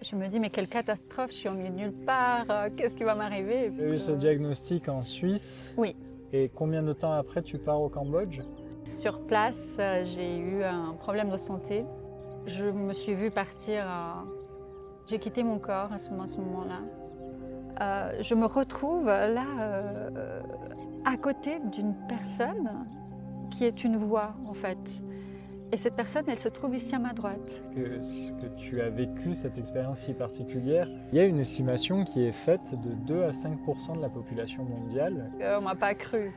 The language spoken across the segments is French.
Je me dis, mais quelle catastrophe, je suis au milieu de nulle part, qu'est-ce qui va m'arriver? Tu as eu ce diagnostic en Suisse. Oui. Et combien de temps après tu pars au Cambodge? Sur place, j'ai eu un problème de santé. Je me suis vue partir, j'ai quitté mon corps à ce moment-là. Je me retrouve là, à côté d'une personne qui est une voix, en fait. Et cette personne, elle se trouve ici à ma droite. Ce que tu as vécu, cette expérience si particulière, il y a une estimation qui est faite de 2 à 5% de la population mondiale. On ne m'a pas cru.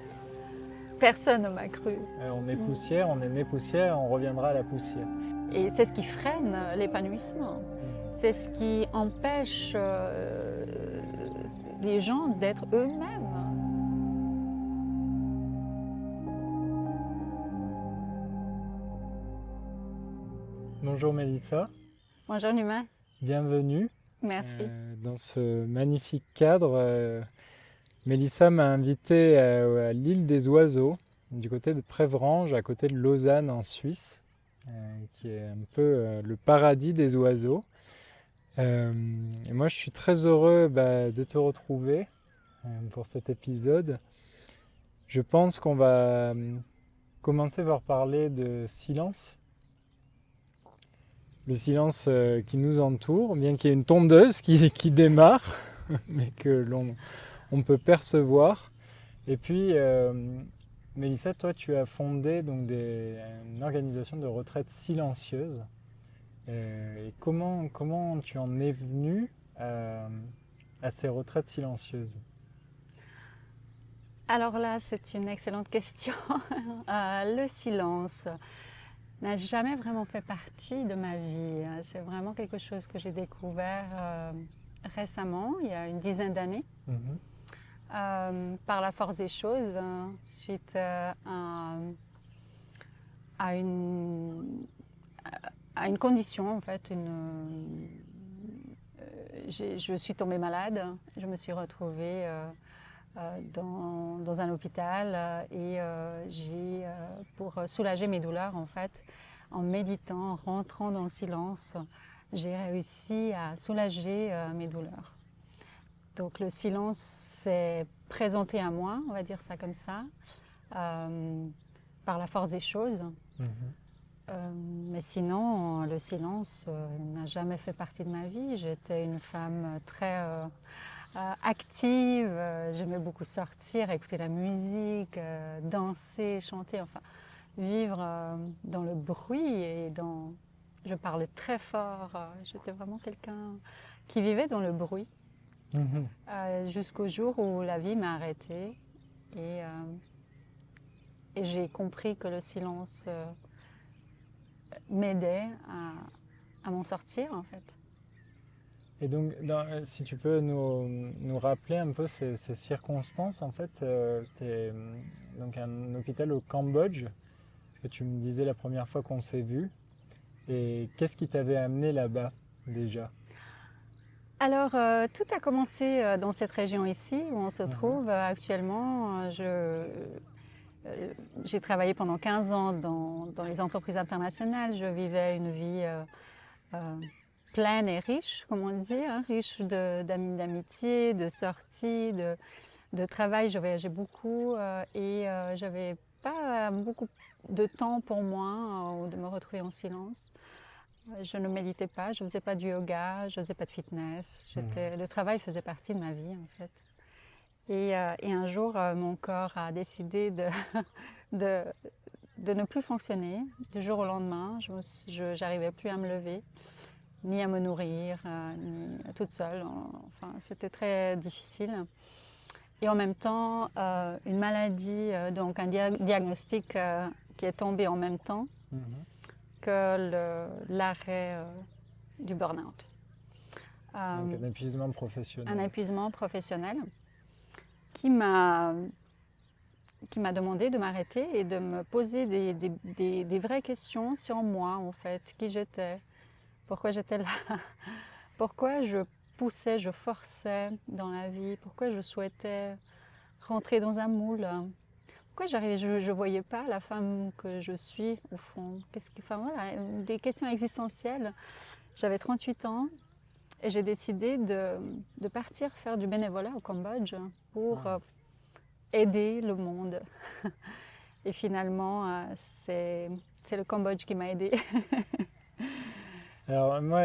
Personne ne m'a cru. On est poussière, on est né poussière, on reviendra à la poussière. Et c'est ce qui freine l'épanouissement. C'est ce qui empêche les gens d'être eux-mêmes. Bonjour Mélissa. Bonjour Numa. Bienvenue. Merci. Dans ce magnifique cadre, Mélissa m'a invité à l'île des Oiseaux, du côté de Préveranges, à côté de Lausanne en Suisse, qui est un peu le paradis des oiseaux. Et moi je suis très heureux de te retrouver pour cet épisode. Je pense qu'on va commencer par parler de silence. Le silence qui nous entoure, bien qu'il y ait une tondeuse qui démarre, mais que l'on peut percevoir. Et puis, Mélissa, toi, tu as fondé donc une organisation de retraite silencieuse. Et comment tu en es venue à ces retraites silencieuses? Alors là, c'est une excellente question. Le silence n'a jamais vraiment fait partie de ma vie. C'est vraiment quelque chose que j'ai découvert récemment, il y a une dizaine d'années, par la force des choses, suite à une condition, en fait. Je suis tombée malade, je me suis retrouvée dans un hôpital et pour soulager mes douleurs, en fait, en méditant, en rentrant dans le silence, j'ai réussi à soulager mes douleurs. Donc le silence s'est présenté à moi, on va dire ça comme ça, par la force des choses. Mais sinon, le silence n'a jamais fait partie de ma vie. J'étais une femme très active, j'aimais beaucoup sortir, écouter la musique, danser, chanter, enfin vivre dans le bruit et je parlais très fort, j'étais vraiment quelqu'un qui vivait dans le bruit jusqu'au jour où la vie m'a arrêtée et j'ai compris que le silence m'aidait à m'en sortir, en fait. Et donc, si tu peux nous rappeler un peu ces circonstances, en fait, c'était donc un hôpital au Cambodge, ce que tu me disais la première fois qu'on s'est vu. Et qu'est-ce qui t'avait amené là-bas déjà? Alors, tout a commencé dans cette région ici, où on se trouve actuellement. J'ai travaillé pendant 15 ans dans les entreprises internationales. Je vivais une vie pleine et riche, comme on dit, hein, riche d'amitié, de sorties, de travail. Je voyageais beaucoup et j'avais pas beaucoup de temps pour moi de me retrouver en silence. Je ne méditais pas, je ne faisais pas du yoga, je ne faisais pas de fitness. Le travail faisait partie de ma vie, en fait. Et un jour, mon corps a décidé de, de ne plus fonctionner. Du jour au lendemain, je n'arrivais plus à me lever, ni à me nourrir, ni toute seule. Enfin, c'était très difficile. Et en même temps, une maladie, donc un diagnostic qui est tombé en même temps que l'arrêt du burn-out. Donc un épuisement professionnel. Un épuisement professionnel qui m'a demandé de m'arrêter et de me poser des vraies questions sur moi, en fait, qui j'étais, pourquoi j'étais là, pourquoi je poussais, je forçais dans la vie, pourquoi je souhaitais rentrer dans un moule, pourquoi je ne voyais pas la femme que je suis au fond. Enfin, voilà, des questions existentielles. J'avais 38 ans Et j'ai décidé de partir faire du bénévolat au Cambodge pour aider le monde. Et finalement, c'est le Cambodge qui m'a aidée. Alors moi,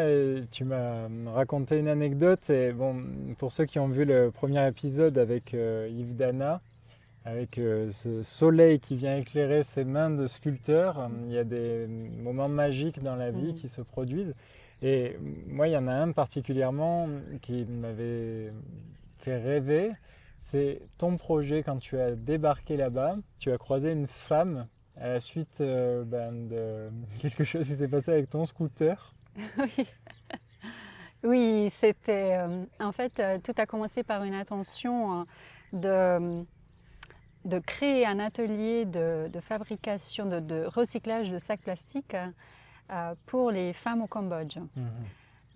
tu m'as raconté une anecdote et bon, pour ceux qui ont vu le premier épisode avec Yves Dana, avec ce soleil qui vient éclairer ses mains de sculpteur, il y a des moments magiques dans la vie qui se produisent. Et moi, il y en a un particulièrement qui m'avait fait rêver. C'est ton projet quand tu as débarqué là-bas. Tu as croisé une femme à la suite de quelque chose qui s'est passé avec ton scooter. Oui, oui, c'était en fait tout a commencé par une intention de créer un atelier de fabrication, de recyclage de sacs plastiques pour les femmes au Cambodge.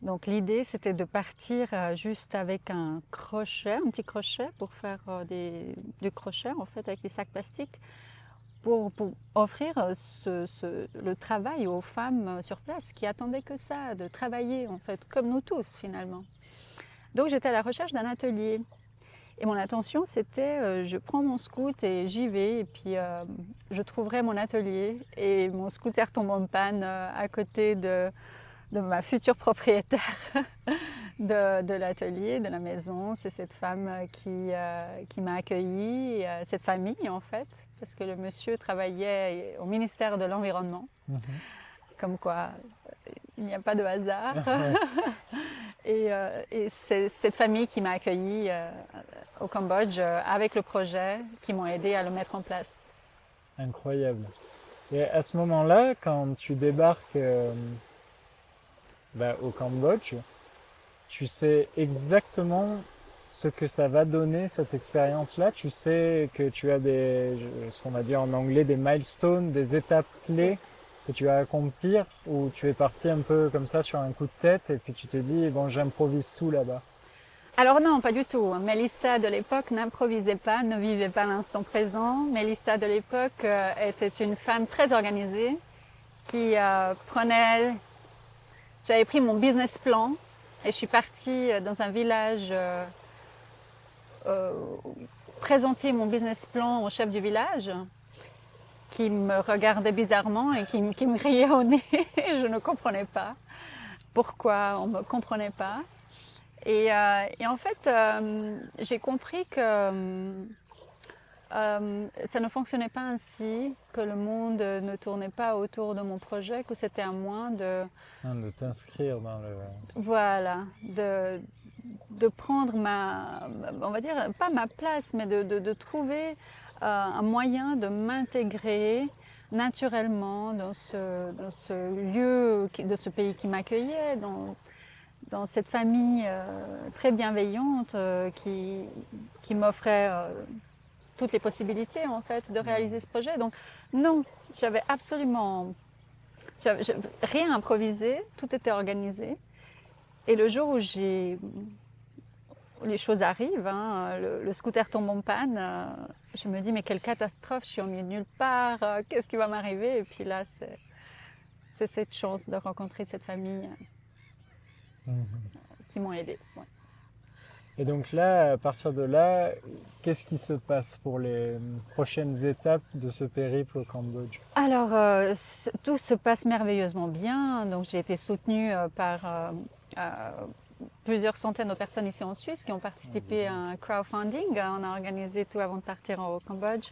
Donc l'idée, c'était de partir juste avec un crochet, un petit crochet pour faire du crochet en fait avec les sacs plastiques pour offrir le travail aux femmes sur place qui attendaient que ça, de travailler en fait comme nous tous finalement. Donc j'étais à la recherche d'un atelier. Et mon intention, c'était, je prends mon scoot et j'y vais, et puis je trouverai mon atelier. Et mon scooter tombe en panne à côté de ma future propriétaire de l'atelier, de la maison. C'est cette femme qui m'a accueillie, cette famille en fait, parce que le monsieur travaillait au ministère de l'Environnement. Comme quoi, il n'y a pas de hasard. Et c'est cette famille qui m'a accueillie au Cambodge avec le projet, qui m'ont aidé à le mettre en place. Incroyable. Et à ce moment-là, quand tu débarques au Cambodge, tu sais exactement ce que ça va donner, cette expérience-là. Tu sais que tu as ce qu'on va dire en anglais, des milestones, des étapes clés que tu vas accomplir, ou tu es parti un peu comme ça sur un coup de tête et puis tu t'es dit, bon, j'improvise tout là-bas. Alors non, pas du tout. Mélissa de l'époque n'improvisait pas, ne vivait pas l'instant présent. Mélissa de l'époque était une femme très organisée qui prenait... J'avais pris mon business plan et je suis partie dans un village présenter mon business plan au chef du village, qui me regardait bizarrement et qui me riait au nez. Je ne comprenais pas pourquoi on ne me comprenait pas. Et en fait, j'ai compris que ça ne fonctionnait pas ainsi, que le monde ne tournait pas autour de mon projet, que c'était à moi de t'inscrire dans le... Voilà, de prendre on va dire, pas ma place, mais de trouver un moyen de m'intégrer naturellement dans ce lieu, de ce pays qui m'accueillait, dans cette famille très bienveillante qui m'offrait toutes les possibilités en fait de réaliser ce projet. Donc non, j'avais absolument rien improvisé, tout était organisé. Et le jour où les choses arrivent, hein, le scooter tombe en panne, je me dis mais quelle catastrophe, je suis au milieu de nulle part, qu'est-ce qui va m'arriver? Et puis là, c'est cette chance de rencontrer cette famille qui m'ont aidée. Ouais. Et donc là, à partir de là, qu'est-ce qui se passe pour les prochaines étapes de ce périple au Cambodge? Alors, tout se passe merveilleusement bien. Donc, j'ai été soutenue par plusieurs centaines de personnes ici en Suisse qui ont participé à un crowdfunding. On a organisé tout avant de partir au Cambodge.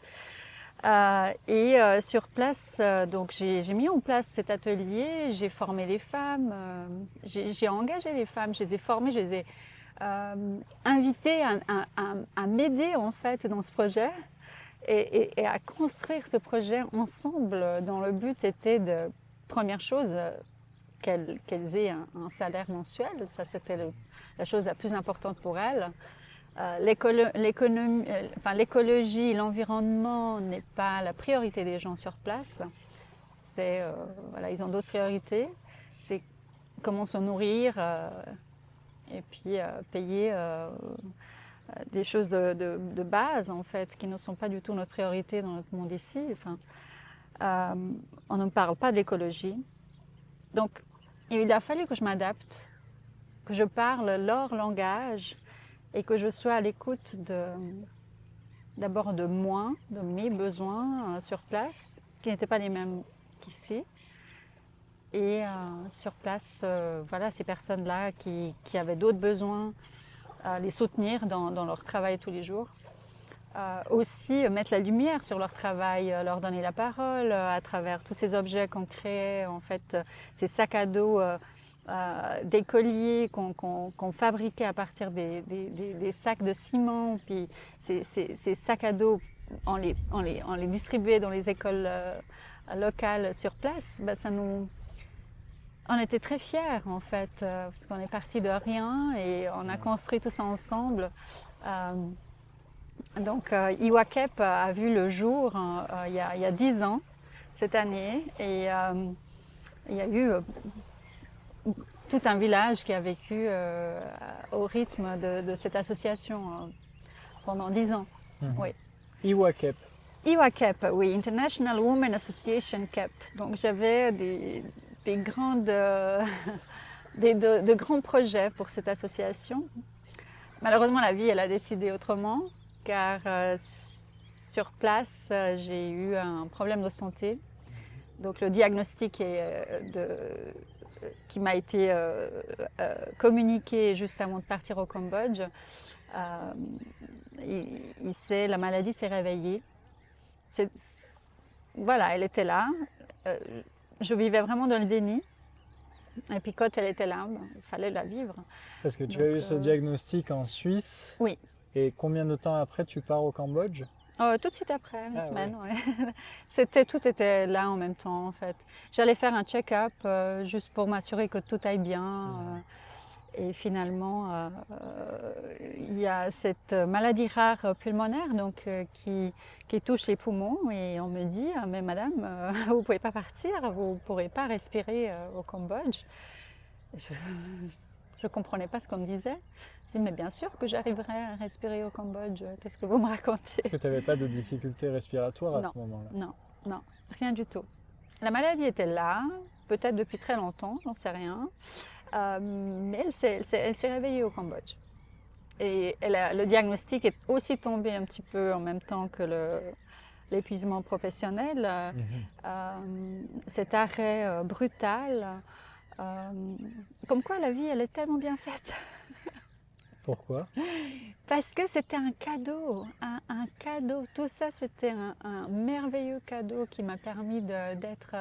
Sur place, donc j'ai mis en place cet atelier, j'ai formé les femmes, j'ai engagé les femmes, je les ai formées, je les ai invitées à m'aider en fait dans ce projet et à construire ce projet ensemble dont le but était de, première chose, qu'elles aient un salaire mensuel, ça c'était la chose la plus importante pour elles. L'écologie, l'environnement n'est pas la priorité des gens sur place. Voilà, ils ont d'autres priorités. C'est comment se nourrir et puis payer des choses de base en fait qui ne sont pas du tout notre priorité dans notre monde ici. On ne parle pas d'écologie. Donc il a fallu que je m'adapte que je parle leur langage et que je sois à l'écoute d'abord de moi, de mes besoins sur place, qui n'étaient pas les mêmes qu'ici. Et sur place, voilà, ces personnes-là qui avaient d'autres besoins, les soutenir dans leur travail tous les jours. Aussi mettre la lumière sur leur travail, leur donner la parole à travers tous ces objets qu'on créait, en fait, ces sacs à dos des colliers qu'on fabriquait à partir des sacs de ciment, puis ces sacs à dos, on les distribuait dans les écoles locales sur place, ben, on était très fiers en fait, parce qu'on est parti de rien et on a construit tout ça ensemble. Donc Iwakep a vu le jour il y a 10 ans, cette année, et il y a eu tout un village qui a vécu au rythme de cette association pendant 10 ans. Oui. Iwakep. Iwakep, oui, International Women Association KEP. Donc j'avais de grands projets pour cette association. Malheureusement, la vie, elle a décidé autrement, car sur place, j'ai eu un problème de santé. Donc le diagnostic qui m'a été communiqué juste avant de partir au Cambodge, la maladie s'est réveillée. Voilà, elle était là. Je vivais vraiment dans le déni. Et puis quand elle était là, il fallait la vivre. Parce que tu as eu ce diagnostic en Suisse. Oui. Et combien de temps après tu pars au Cambodge? Tout de suite après, une semaine, ouais. Tout était là en même temps en fait. J'allais faire un check-up juste pour m'assurer que tout aille bien. Et finalement, il y a cette maladie rare pulmonaire donc, qui touche les poumons et on me dit « Mais madame, vous ne pouvez pas partir, vous ne pourrez pas respirer au Cambodge ». Je ne comprenais pas ce qu'on me disait. Je dis « Mais bien sûr que j'arriverai à respirer au Cambodge, qu'est-ce que vous me racontez ?» Parce que tu n'avais pas de difficultés respiratoires à ce moment-là? Non, rien du tout. La maladie était là, peut-être depuis très longtemps, j'en sais rien. Mais elle s'est réveillée au Cambodge. Et le diagnostic est aussi tombé un petit peu en même temps que l'épuisement professionnel. Cet arrêt brutal. Comme quoi la vie, elle est tellement bien faite. Pourquoi? Parce que c'était un cadeau, un cadeau. Tout ça, c'était un merveilleux cadeau qui m'a permis d'être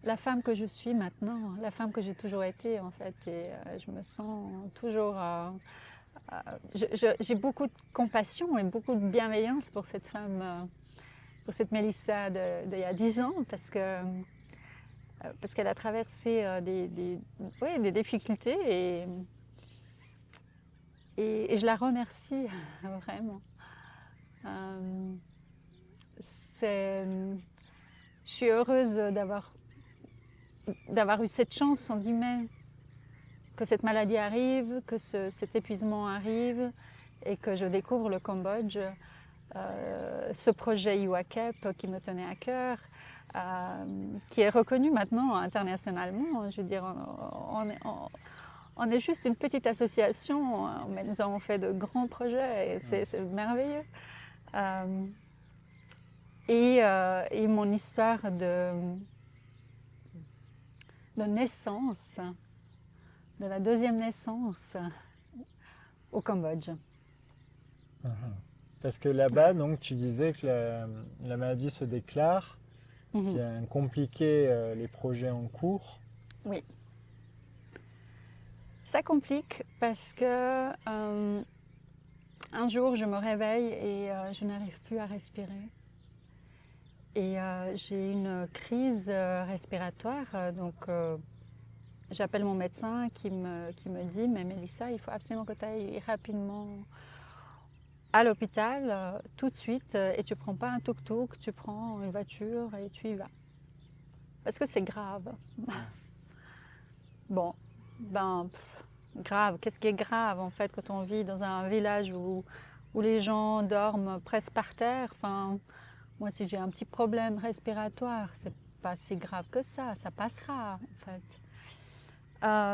la femme que je suis maintenant, la femme que j'ai toujours été en fait, et je me sens toujours... j'ai beaucoup de compassion et beaucoup de bienveillance pour cette femme, pour cette Mélissa d'il y a 10 ans, parce qu'elle a traversé des difficultés et je la remercie vraiment. Je suis heureuse d'avoir eu cette chance, en guillemets, que cette maladie arrive, que cet épuisement arrive et que je découvre le Cambodge, ce projet Iwakep qui me tenait à cœur, qui est reconnu maintenant internationalement. Je veux dire, on est juste une petite association, mais nous avons fait de grands projets et c'est merveilleux. Et mon histoire de naissance, de la deuxième naissance au Cambodge. Parce que là-bas, donc, tu disais que la maladie se déclare, qui a compliqué les projets en cours. Oui. Ça complique parce que un jour, je me réveille et je n'arrive plus à respirer. Et j'ai une crise respiratoire, donc j'appelle mon médecin qui me dit « Mais Mélissa, il faut absolument que tu ailles rapidement à l'hôpital, tout de suite, et tu ne prends pas un tuk-tuk, tu prends une voiture et tu y vas. Parce que c'est grave. » Bon, grave, qu'est-ce qui est grave en fait quand on vit dans un village où les gens dorment presque par terre? Enfin, moi, si j'ai un petit problème respiratoire, pas si grave que ça passera en fait.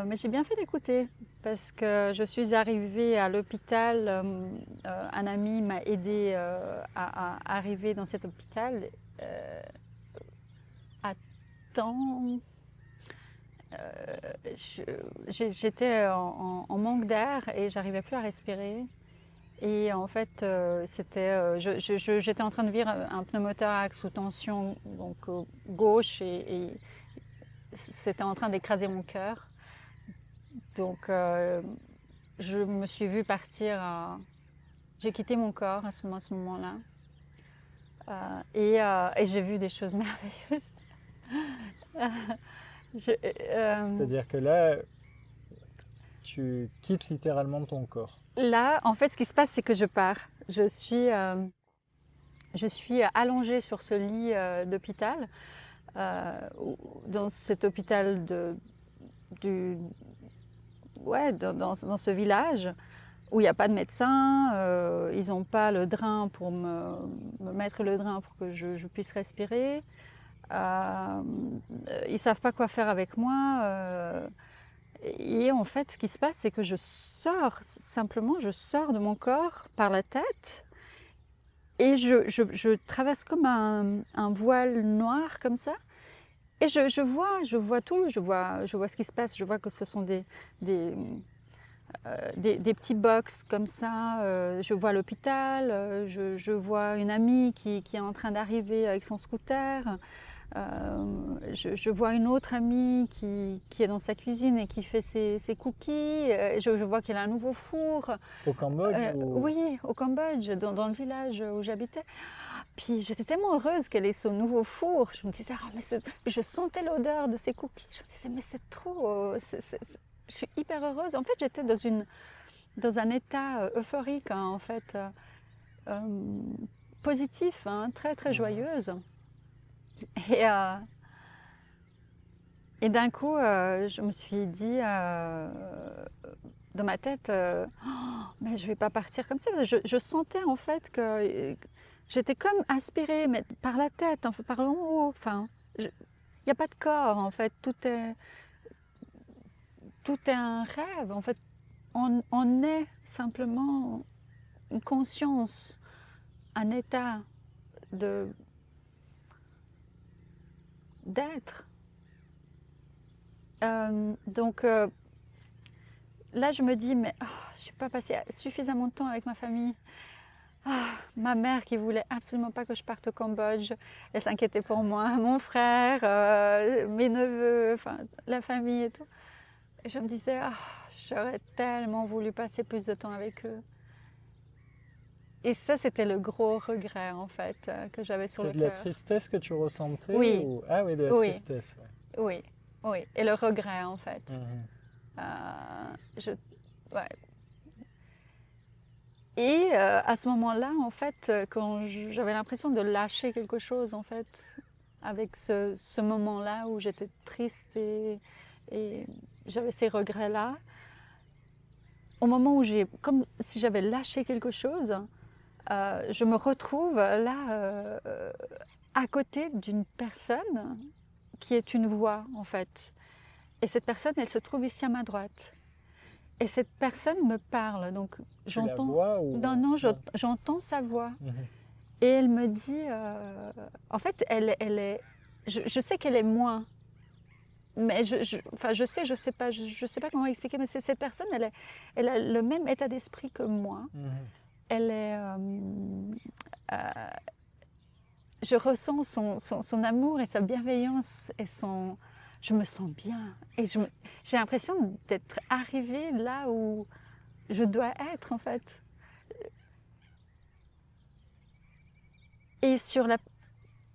Mais j'ai bien fait d'écouter parce que je suis arrivée à l'hôpital. Un ami m'a aidée à arriver dans cet hôpital euh, à temps. J'étais en manque d'air et j'arrivais plus à respirer. Et en fait, j'étais en train de vivre un pneumothorax sous tension donc gauche et c'était en train d'écraser mon cœur. Donc je me suis vue partir. J'ai quitté mon corps à ce moment-là et j'ai vu des choses merveilleuses. C'est-à-dire que là, tu quittes littéralement ton corps. Là, en fait, ce qui se passe, c'est que je pars. Je suis allongée sur ce lit d'hôpital, dans cet hôpital dans ce village où il n'y a pas de médecin. Ils n'ont pas le drain pour me mettre le drain pour que je puisse respirer. Ils ne savent pas quoi faire avec moi. Et en fait, ce qui se passe, c'est que je sors de mon corps par la tête et je traverse comme un voile noir comme ça. Et je vois tout, je vois ce qui se passe, je vois que ce sont des petits box comme ça, je vois l'hôpital, je vois une amie qui est en train d'arriver avec son scooter. Je vois une autre amie qui est dans sa cuisine et qui fait ses cookies. Je vois qu'elle a un nouveau four. Au Cambodge Oui, au Cambodge, dans le village où j'habitais. Puis j'étais tellement heureuse qu'elle ait ce nouveau four. Je me disais, puis je sentais l'odeur de ces cookies. Je me disais, mais c'est trop. Je suis hyper heureuse. En fait, j'étais dans un état euphorique, hein, en fait, euh, positif, hein, très très joyeuse. Et, euh, et d'un coup, je me suis dit dans ma tête, mais je ne vais pas partir comme ça. Je sentais en fait que j'étais comme aspirée mais par la tête, enfin, par le haut. Enfin, il n'y a pas de corps en fait. Tout est un rêve. En fait, on est simplement une conscience, un état de d'être. Donc là, je me dis, mais je n'ai pas passé suffisamment de temps avec ma famille. Ma mère qui voulait absolument pas que je parte au Cambodge, elle s'inquiétait pour moi, mon frère, mes neveux, enfin la famille et tout. Et je me disais, j'aurais tellement voulu passer plus de temps avec eux. Et ça, c'était le gros regret en fait que j'avais sur le cœur. C'est de la tristesse que tu ressentais Oui. Ah oui, de la tristesse. Ouais. Oui. Et le regret en fait. Ouais. Et à ce moment-là, en fait, quand j'avais l'impression de lâcher quelque chose, en fait, avec ce moment-là où j'étais triste et j'avais ces regrets-là, au moment où comme si j'avais lâché quelque chose, je me retrouve là à côté d'une personne qui est une voix, en fait. Et cette personne, elle se trouve ici à ma droite. Et cette personne me parle, donc j'entends. Tu la vois ou... Non, j'entends sa voix. Et elle me dit, en fait, elle est. Je sais qu'elle est moi, mais je sais pas, je sais pas comment expliquer, mais cette personne, elle a le même état d'esprit que moi. Elle est. Je ressens son amour et sa bienveillance et son. Je me sens bien et j'ai l'impression d'être arrivée là où je dois être en fait. Et sur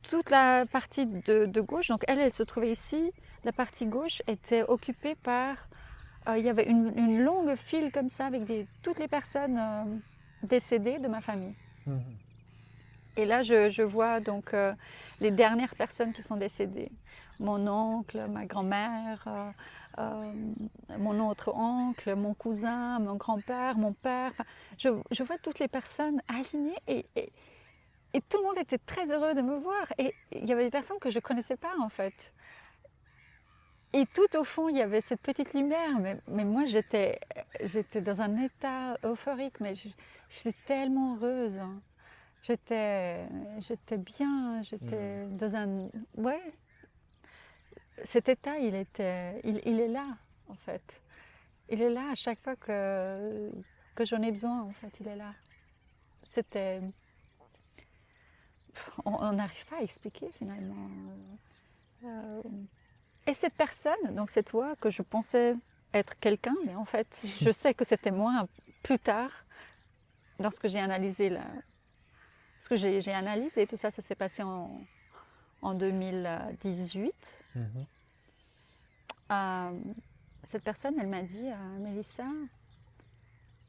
toute la partie de gauche, donc elle se trouvait ici, la partie gauche était occupée par, il y avait une longue file comme ça avec toutes les personnes décédées de ma famille. Et là, je vois donc les dernières personnes qui sont décédées. Mon oncle, ma grand-mère, mon autre oncle, mon cousin, mon grand-père, mon père. Enfin, je vois toutes les personnes alignées et Et tout le monde était très heureux de me voir. Et il y avait des personnes que je ne connaissais pas, en fait. Et tout au fond, il y avait cette petite lumière. Mais moi, j'étais dans un état euphorique. Mais j'étais tellement heureuse, hein. J'étais bien. J'étais dans un... Ouais, cet état, il est là, en fait. Il est là à chaque fois que j'en ai besoin, en fait. Il est là. C'était... On n'arrive pas à expliquer, finalement. Euh, Et cette personne, donc cette voix que je pensais être quelqu'un, mais en fait, je sais que c'était moi plus tard, lorsque j'ai analysé ce que j'ai analysé, tout ça, ça s'est passé en 2018. Mhm. Cette personne, elle m'a dit, Mélissa,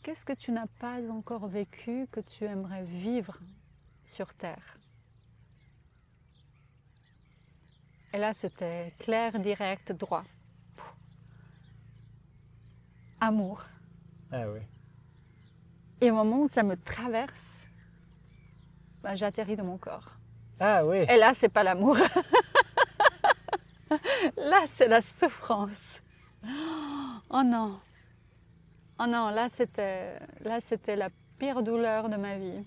qu'est-ce que tu n'as pas encore vécu que tu aimerais vivre sur Terre? Et là, c'était clair, direct, droit. Amour. Ah oui. Et au moment où ça me traverse, ben, j'atterris dans mon corps. Ah oui. Et là, c'est pas l'amour. Là, c'est la souffrance. Oh non. Oh non, là, c'était la pire douleur de ma vie.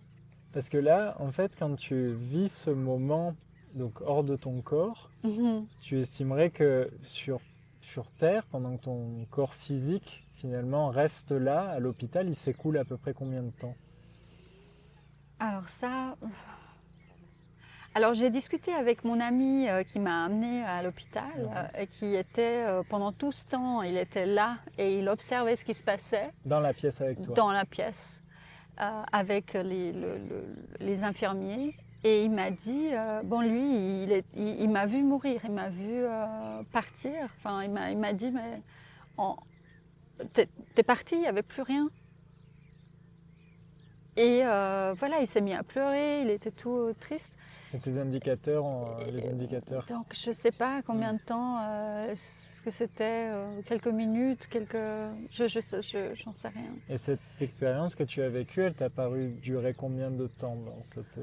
Parce que là, en fait, quand tu vis ce moment donc hors de ton corps, tu estimerais que sur Terre, pendant que ton corps physique finalement reste là, à l'hôpital, il s'écoule à peu près combien de temps? Alors ça... Alors j'ai discuté avec mon ami qui m'a amenée à l'hôpital et qui était, pendant tout ce temps, il était là et il observait ce qui se passait. Dans la pièce avec toi? Dans la pièce, avec les infirmiers. Et il m'a dit, bon lui, il m'a vu mourir, il m'a vu partir. Enfin, il m'a dit, mais t'es parti, il n'y avait plus rien. Et voilà, il s'est mis à pleurer, il était tout triste. Et tes indicateurs, les indicateurs? Donc je ne sais pas combien de temps, est-ce que c'était quelques minutes, j'en sais rien. Et cette expérience que tu as vécue, elle t'a paru durer combien de temps dans cette...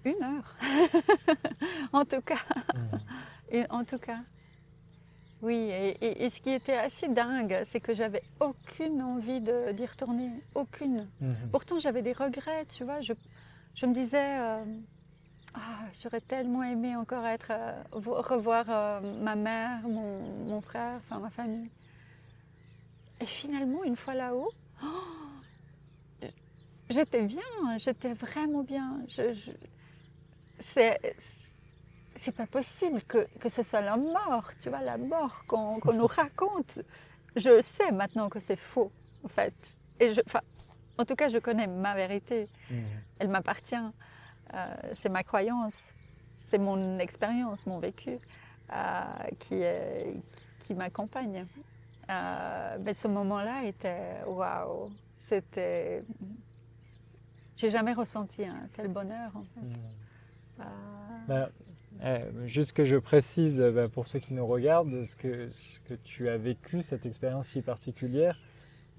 1 heure, en tout cas. Et en tout cas. Oui, et ce qui était assez dingue, c'est que j'avais aucune envie d'y retourner, aucune. Pourtant, j'avais des regrets, tu vois. Je me disais, j'aurais tellement aimé encore revoir ma mère, mon frère, enfin ma famille. Et finalement, une fois là-haut, j'étais bien, j'étais vraiment bien. C'est pas possible que ce soit la mort, tu vois, la mort qu'on nous raconte. Je sais maintenant que c'est faux, en fait. En tout cas, je connais ma vérité. Elle m'appartient. C'est ma croyance. C'est mon expérience, mon vécu qui m'accompagne. Mais ce moment-là était waouh. C'était... J'ai jamais ressenti un tel bonheur, en fait. Juste que je précise pour ceux qui nous regardent, ce que tu as vécu, cette expérience si particulière,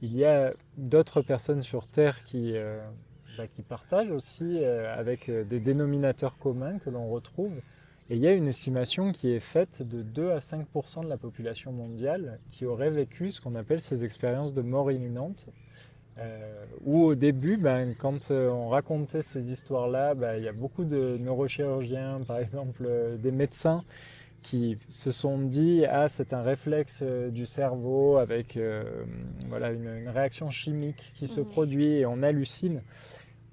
il y a d'autres personnes sur Terre qui partagent aussi avec des dénominateurs communs que l'on retrouve. Et il y a une estimation qui est faite de 2 à 5% de la population mondiale qui aurait vécu ce qu'on appelle ces expériences de mort imminente. Où au début, quand on racontait ces histoires-là, il y a beaucoup de neurochirurgiens, par exemple des médecins, qui se sont dit « Ah, c'est un réflexe du cerveau avec une réaction chimique qui se produit et on hallucine ».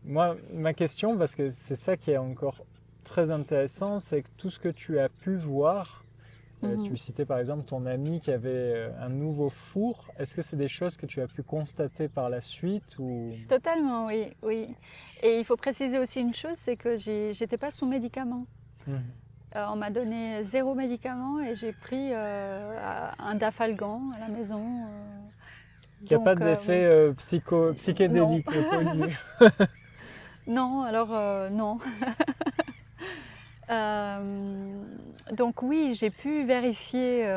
Moi, ma question, parce que c'est ça qui est encore très intéressant, c'est que tout ce que tu as pu voir, tu citais par exemple ton ami qui avait un nouveau four. Est-ce que c'est des choses que tu as pu constater par la suite ou... Totalement, oui, oui. Et il faut préciser aussi une chose, c'est que j'étais pas sous médicaments. On m'a donné 0 médicament et j'ai pris un Dafalgan à la maison. Il n'y a pas d'effet psychédélique connu. Non, alors non. Donc oui, j'ai pu vérifier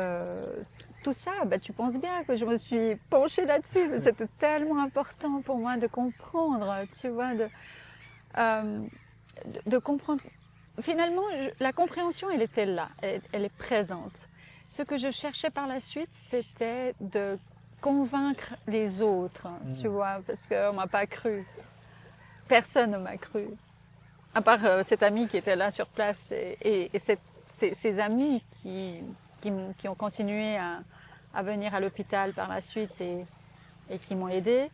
tout ça. Tu penses bien que je me suis penchée là-dessus. C'était tellement important pour moi de comprendre, tu vois. de comprendre. Finalement, la compréhension, elle était là, elle est présente. Ce que je cherchais par la suite, c'était de convaincre les autres, tu vois, parce qu'on ne m'a pas cru. Personne ne m'a cru. À part cet ami qui était là sur place et ces amis qui ont continué à venir à l'hôpital par la suite et qui m'ont aidé.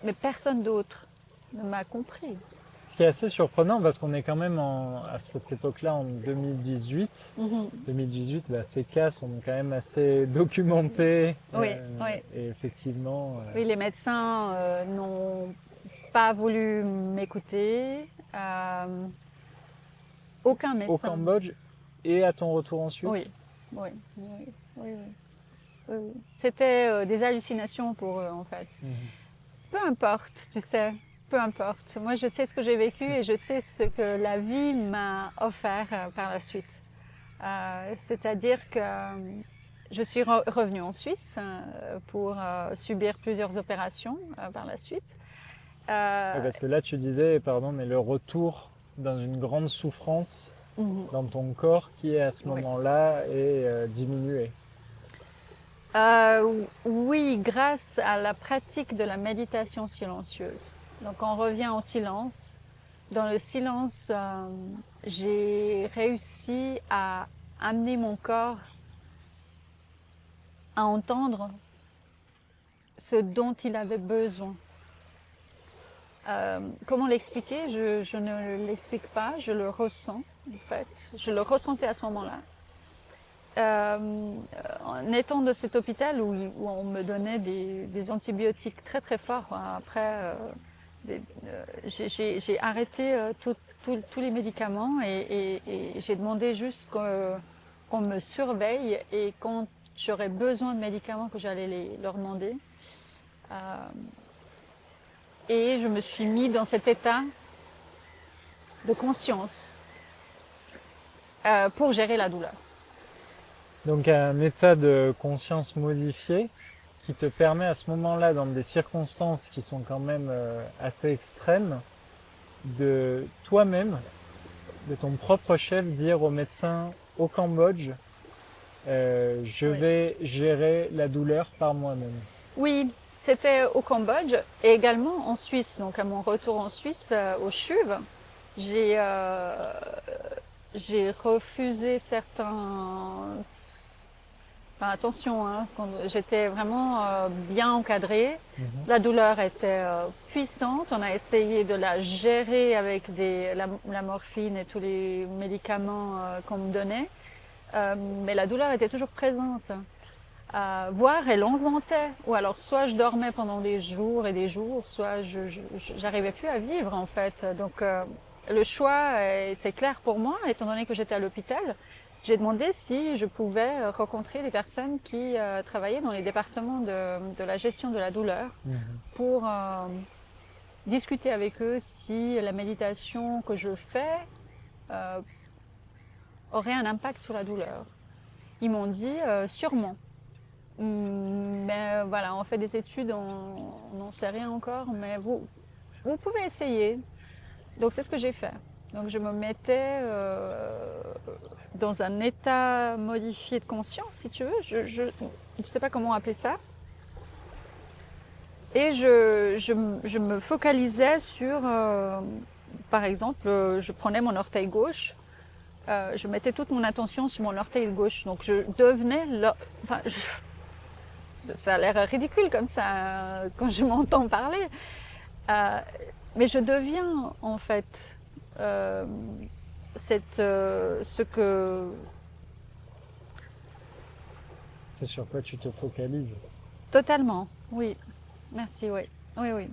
Mais personne d'autre ne m'a compris. Ce qui est assez surprenant parce qu'on est quand même à cette époque-là en 2018. 2018, ces cas sont quand même assez documentés. Oui, oui. Et effectivement... Oui, les médecins n'ont pas voulu m'écouter. Aucun médecin. Au Cambodge et à ton retour en Suisse? Oui, oui, oui, oui, oui. C'était des hallucinations pour eux en fait. Peu importe, tu sais, peu importe. Moi, je sais ce que j'ai vécu et je sais ce que la vie m'a offert par la suite. C'est-à-dire que je suis revenue en Suisse pour subir plusieurs opérations par la suite. Oui, parce que là, tu disais, pardon, mais le retour dans une grande souffrance dans ton corps qui, à ce moment-là, est diminué. Oui, grâce à la pratique de la méditation silencieuse. Donc on revient au silence. Dans le silence, j'ai réussi à amener mon corps à entendre ce dont il avait besoin. Comment l'expliquer? Je ne l'explique pas, je le ressens en fait. Je le ressentais à ce moment-là. En étant de cet hôpital où on me donnait des antibiotiques très très forts, après j'ai arrêté tous les médicaments et j'ai demandé juste qu'on me surveille et quand j'aurais besoin de médicaments que j'allais leur demander. Et je me suis mis dans cet état de conscience pour gérer la douleur. Donc un état de conscience modifié qui te permet à ce moment-là, dans des circonstances qui sont quand même assez extrêmes, de toi-même, de ton propre chef, dire au médecin au Cambodge, je vais gérer la douleur par moi-même. Oui, c'était au Cambodge et également en Suisse. Donc à mon retour en Suisse, au CHUV, j'ai refusé certains... Enfin, attention, hein, quand j'étais vraiment bien encadrée. La douleur était puissante. On a essayé de la gérer avec la morphine et tous les médicaments qu'on me donnait. Mais la douleur était toujours présente. Voire elle augmentait. Ou alors soit je dormais pendant des jours et des jours, soit j'arrivais plus à vivre en fait. Donc le choix était clair pour moi, étant donné que j'étais à l'hôpital. J'ai demandé si je pouvais rencontrer les personnes qui travaillaient dans les départements de la gestion de la douleur pour discuter avec eux si la méditation que je fais aurait un impact sur la douleur. Ils m'ont dit sûrement. Mais voilà, on fait des études, on n'en sait rien encore, mais vous pouvez essayer. Donc c'est ce que j'ai fait. Donc je me mettais dans un état modifié de conscience, si tu veux. Je ne sais pas comment appeler ça. Et je me focalisais sur, par exemple, je prenais mon orteil gauche, je mettais toute mon attention sur mon orteil gauche. Donc je devenais... ça a l'air ridicule comme ça quand je m'entends parler. Mais je deviens en fait ce que... C'est sur quoi tu te focalises. Totalement, oui. Merci, oui. Oui, oui.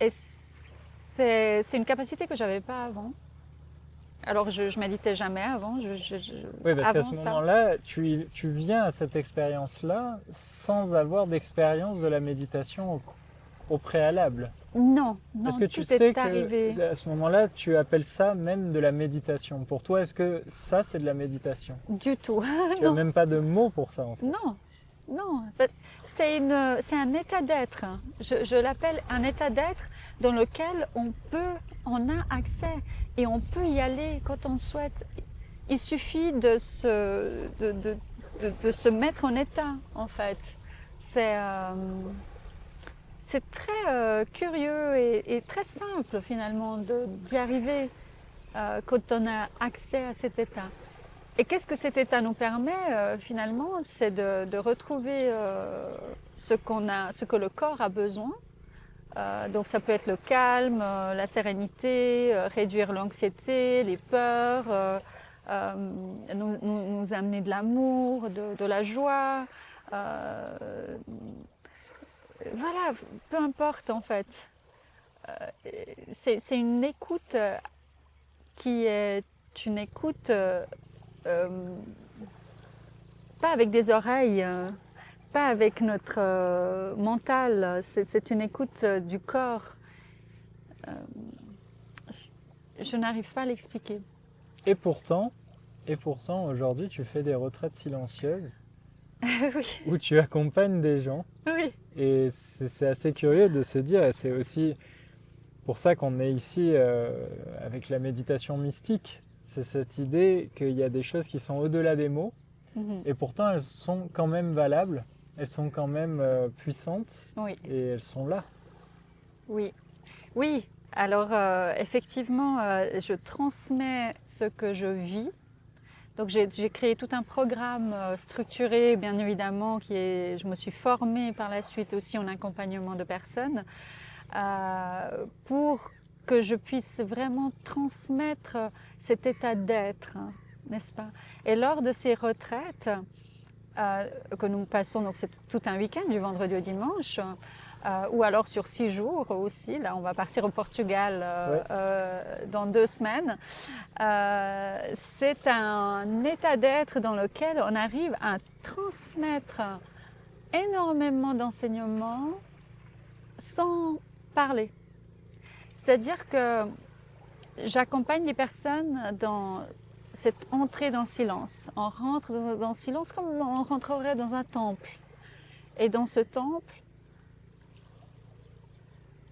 Et c'est une capacité que je n'avais pas avant. Alors, je méditais jamais avant. Oui, parce qu'à ce moment-là, tu viens à cette expérience-là sans avoir d'expérience de la méditation au préalable. Non, non, est-ce que tu sais que à ce moment-là, tu appelles ça même de la méditation? Pour toi, est-ce que ça, c'est de la méditation? Du tout. Tu n'as même pas de mots pour ça, en fait. Non, Non, c'est un état d'être. Je l'appelle un état d'être dans lequel on a accès et on peut y aller quand on souhaite. Il suffit de se mettre en état, en fait. C'est très curieux et très simple, finalement, d'y arriver quand on a accès à cet état. Et qu'est-ce que cet état nous permet finalement? C'est de retrouver ce que le corps a besoin. Donc ça peut être le calme, la sérénité, réduire l'anxiété, les peurs, nous amener de l'amour, de la joie. Voilà, peu importe en fait. C'est une écoute qui est une écoute pas avec des oreilles, pas avec notre mental, c'est une écoute du corps. Euh, je n'arrive pas à l'expliquer. Et pourtant, aujourd'hui, tu fais des retraites silencieuses Oui, où tu accompagnes des gens. oui. Et c'est assez curieux de se dire, et c'est aussi pour ça qu'on est ici avec la méditation mystique. C'est cette idée qu'il y a des choses qui sont au-delà des mots, et pourtant elles sont quand même valables, elles sont quand même puissantes, Oui. et elles sont là. Oui, oui. Alors effectivement, je transmets ce que je vis. Donc j'ai créé tout un programme structuré, bien évidemment, je me suis formée par la suite aussi en accompagnement de personnes pour que je puisse vraiment transmettre cet état d'être, n'est-ce pas? Et lors de ces retraites que nous passons, donc c'est tout un week-end du vendredi au dimanche, ou alors sur 6 jours aussi. Là, on va partir au Portugal dans 2 semaines. C'est un état d'être dans lequel on arrive à transmettre énormément d'enseignements sans parler. C'est-à-dire que j'accompagne les personnes dans cette entrée dans le silence. On rentre dans le silence comme on rentrerait dans un temple. Et dans ce temple,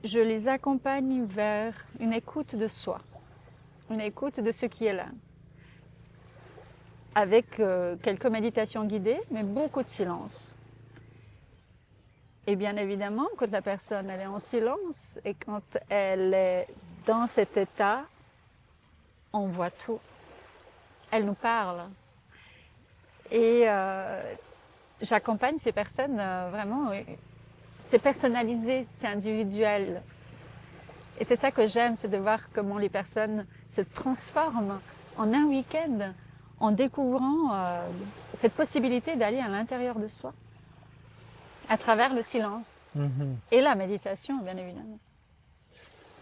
je les accompagne vers une écoute de soi, une écoute de ce qui est là, avec quelques méditations guidées, mais beaucoup de silence. Et bien évidemment, quand la personne elle est en silence et quand elle est dans cet état, on voit tout. Elle nous parle. Et j'accompagne ces personnes vraiment, c'est personnalisé, c'est individuel. Et c'est ça que j'aime, c'est de voir comment les personnes se transforment en un week-end en découvrant cette possibilité d'aller à l'intérieur de soi, à travers le silence et la méditation, bien évidemment.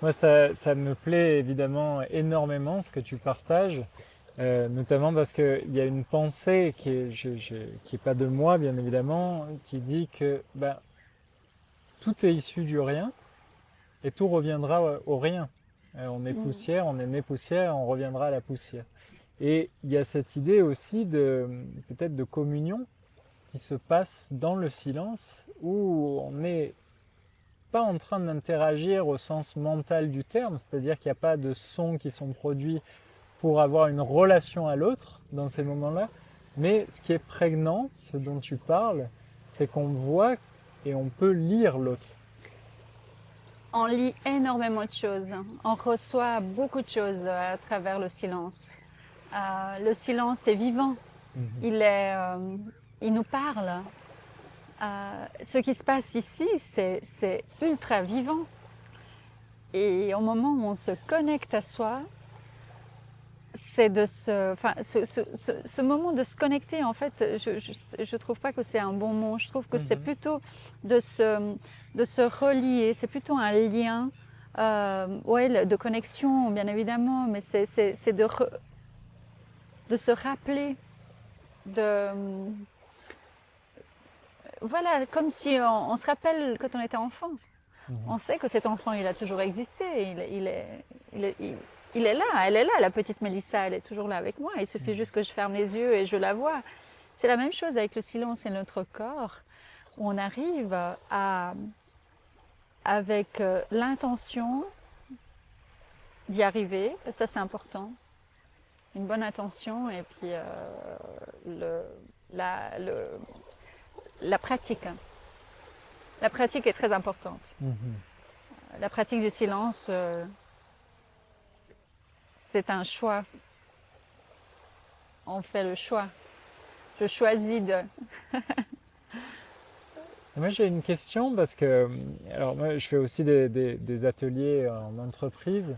Moi, ça me plaît évidemment énormément ce que tu partages, notamment parce qu'il y a une pensée qui est pas de moi, bien évidemment, qui dit que tout est issu du rien et tout reviendra au rien. On est poussière, on est né poussière, on reviendra à la poussière. Et il y a cette idée aussi peut-être de communion qui se passe dans le silence, où on n'est pas en train d'interagir au sens mental du terme, c'est-à-dire qu'il n'y a pas de sons qui sont produits pour avoir une relation à l'autre dans ces moments-là, mais ce qui est prégnant, ce dont tu parles, c'est qu'on voit et on peut lire l'autre. On lit énormément de choses, on reçoit beaucoup de choses à travers le silence. Le silence est vivant, il nous parle. Ce qui se passe ici, c'est ultra vivant. Et au moment où on se connecte à soi, c'est ce moment de se connecter, en fait, je trouve pas que c'est un bon mot. Je trouve que c'est plutôt de se relier, c'est plutôt un lien, de connexion, bien évidemment, mais c'est de se rappeler voilà, comme si on se rappelle quand on était enfant. On sait que cet enfant, il a toujours existé. Il est là, elle est là, la petite Mélissa, elle est toujours là avec moi. Il suffit juste que je ferme les yeux et je la vois. C'est la même chose avec le silence et notre corps. où on arrive avec l'intention d'y arriver, ça c'est important, une bonne intention et puis la pratique. La pratique est très importante. La pratique du silence, c'est un choix. On fait le choix. Je choisis de... Moi, j'ai une question parce que, alors moi, je fais aussi des ateliers en entreprise